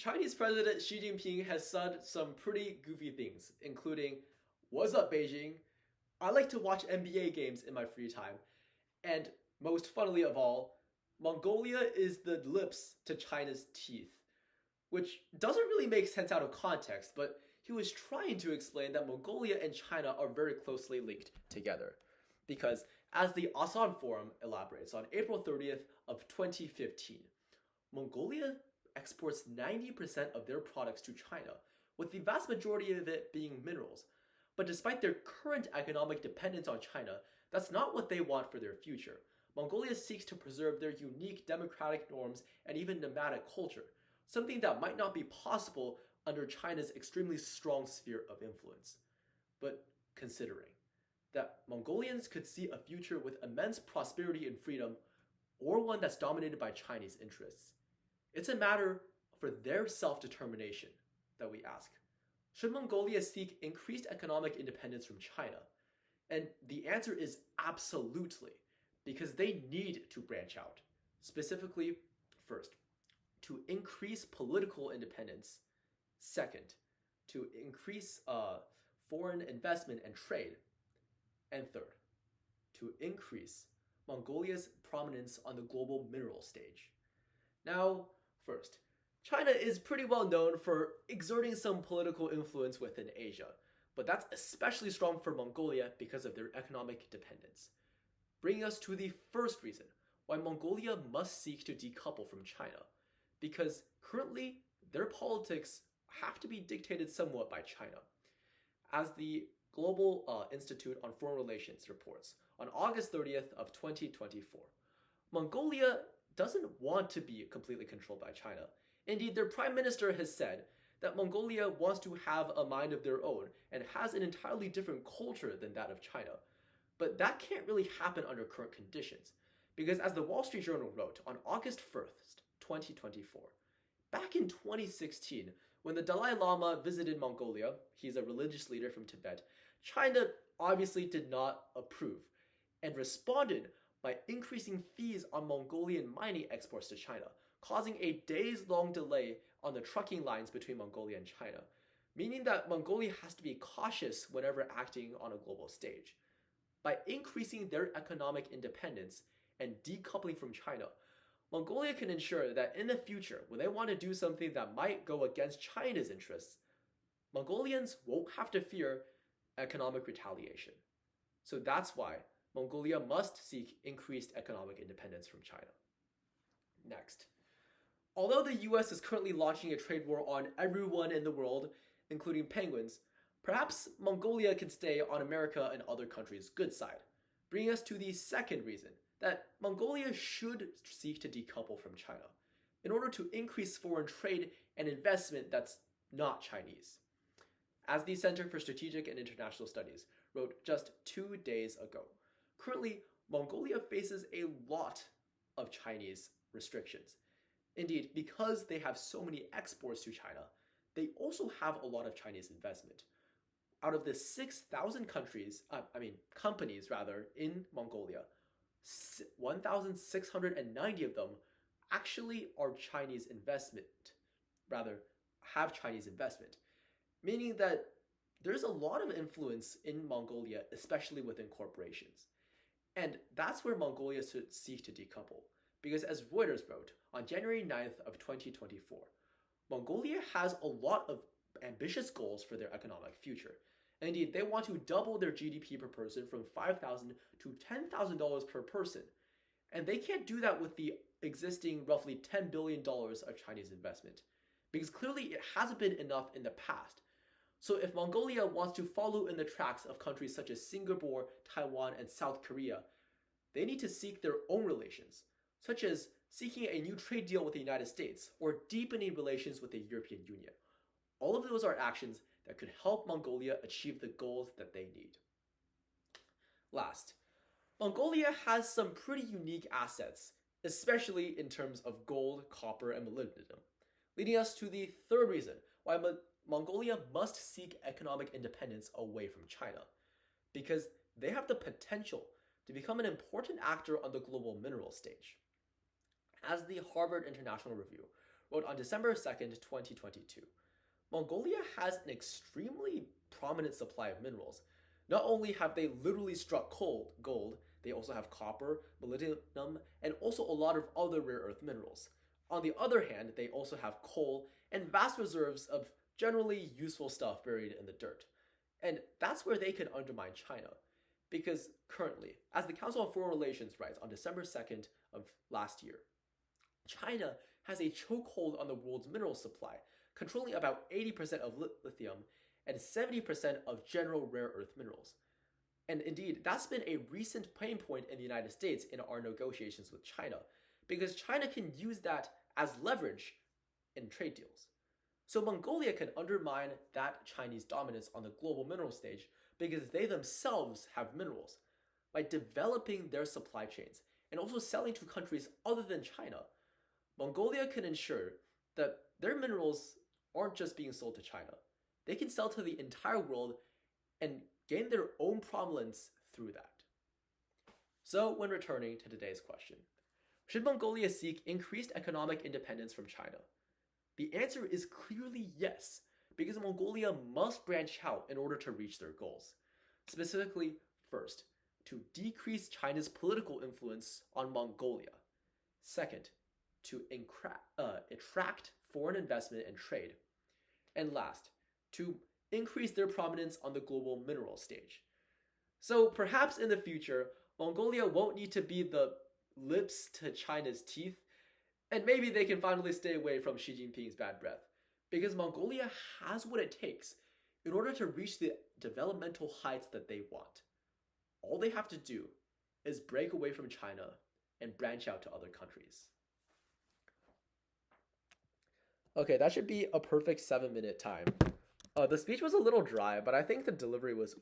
Chinese President Xi Jinping has said some pretty goofy things, including, "What's up, Beijing? I like to watch NBA games in my free time." And most funnily of all, Mongolia is the lips to China's teeth, which doesn't really make sense out of context, but he was trying to explain that Mongolia and China are very closely linked together. Because as the Asan Forum elaborates on April 30th of 2015, Mongolia exports 90% of their products to China, with the vast majority of it being minerals. But despite their current economic dependence on China, that's not what they want for their future. Mongolia seeks to preserve their unique democratic norms and even nomadic culture, something that might not be possible under China's extremely strong sphere of influence. But considering that Mongolians could see a future with immense prosperity and freedom, or one that's dominated by Chinese interests, it's a matter for their self-determination that we ask. Should Mongolia seek increased economic independence from China? And the answer is absolutely, because they need to branch out. Specifically, first, to increase political independence. Second, to increase foreign investment and trade. And third, to increase Mongolia's prominence on the global mineral stage. Now, first, China is pretty well known for exerting some political influence within Asia, but that's especially strong for Mongolia because of their economic dependence. Bringing us to the first reason why Mongolia must seek to decouple from China, because currently their politics have to be dictated somewhat by China. As the Global Institute on Foreign Relations reports on August 30th of 2024, Mongolia doesn't want to be completely controlled by China. Indeed, their prime minister has said that Mongolia wants to have a mind of their own and has an entirely different culture than that of China. But that can't really happen under current conditions, because as the Wall Street Journal wrote on August 1st, 2024, back in 2016, when the Dalai Lama visited Mongolia, he's a religious leader from Tibet, China obviously did not approve and responded by increasing fees on Mongolian mining exports to China, causing a days-long delay on the trucking lines between Mongolia and China, meaning that Mongolia has to be cautious whenever acting on a global stage. By increasing their economic independence and decoupling from China, Mongolia can ensure that in the future, when they want to do something that might go against China's interests, Mongolians won't have to fear economic retaliation. So that's why Mongolia must seek increased economic independence from China. Next, although the US is currently launching a trade war on everyone in the world, including penguins, perhaps Mongolia can stay on America and other countries' good side, bringing us to the second reason that Mongolia should seek to decouple from China in order to increase foreign trade and investment that's not Chinese. As the Center for Strategic and International Studies wrote just 2 days ago, currently Mongolia faces a lot of Chinese restrictions. Indeed, because they have so many exports to China, they also have a lot of Chinese investment. Out of the 6,000 companies in Mongolia, 1,690 of them actually are Chinese investment, have Chinese investment, meaning that there's a lot of influence in Mongolia, especially within corporations. And that's where Mongolia should seek to decouple. Because as Reuters wrote on January 9th of 2024, Mongolia has a lot of ambitious goals for their economic future. Indeed, they want to double their GDP per person from $5,000 to $10,000 per person. And they can't do that with the existing roughly $10 billion of Chinese investment, because clearly it hasn't been enough in the past. So if Mongolia wants to follow in the tracks of countries such as Singapore, Taiwan, and South Korea, they need to seek their own relations, such as seeking a new trade deal with the United States or deepening relations with the European Union. All of those are actions that could help Mongolia achieve the goals that they need. Last, Mongolia has some pretty unique assets, especially in terms of gold, copper, and molybdenum, leading us to the third reason why Mongolia must seek economic independence away from China, because they have the potential to become an important actor on the global mineral stage. As the Harvard International Review wrote on December 2nd, 2022. Mongolia has an extremely prominent supply of minerals. Not only have they literally struck gold, they also have copper, molybdenum, and also a lot of other rare earth minerals. On the other hand, they also have coal and vast reserves of generally useful stuff buried in the dirt. And that's where they can undermine China. Because currently, as the Council on Foreign Relations writes on December 2nd of last year, China has a chokehold on the world's mineral supply, controlling about 80% of lithium and 70% of general rare earth minerals. And indeed, that's been a recent pain point in the United States in our negotiations with China, because China can use that as leverage in trade deals. So Mongolia can undermine that Chinese dominance on the global mineral stage because they themselves have minerals. By developing their supply chains and also selling to countries other than China, Mongolia can ensure that their minerals aren't just being sold to China. They can sell to the entire world and gain their own prominence through that. So, when returning to today's question, should Mongolia seek increased economic independence from China? The answer is clearly yes, because Mongolia must branch out in order to reach their goals. Specifically, first, to decrease China's political influence on Mongolia. Second, to attract foreign investment and trade. And last, to increase their prominence on the global mineral stage. So perhaps in the future, Mongolia won't need to be the lips to China's teeth, and maybe they can finally stay away from Xi Jinping's bad breath, because Mongolia has what it takes in order to reach the developmental heights that they want. All they have to do is break away from China and branch out to other countries. Okay, that should be a perfect 7-minute time. The speech was a little dry, but I think the delivery was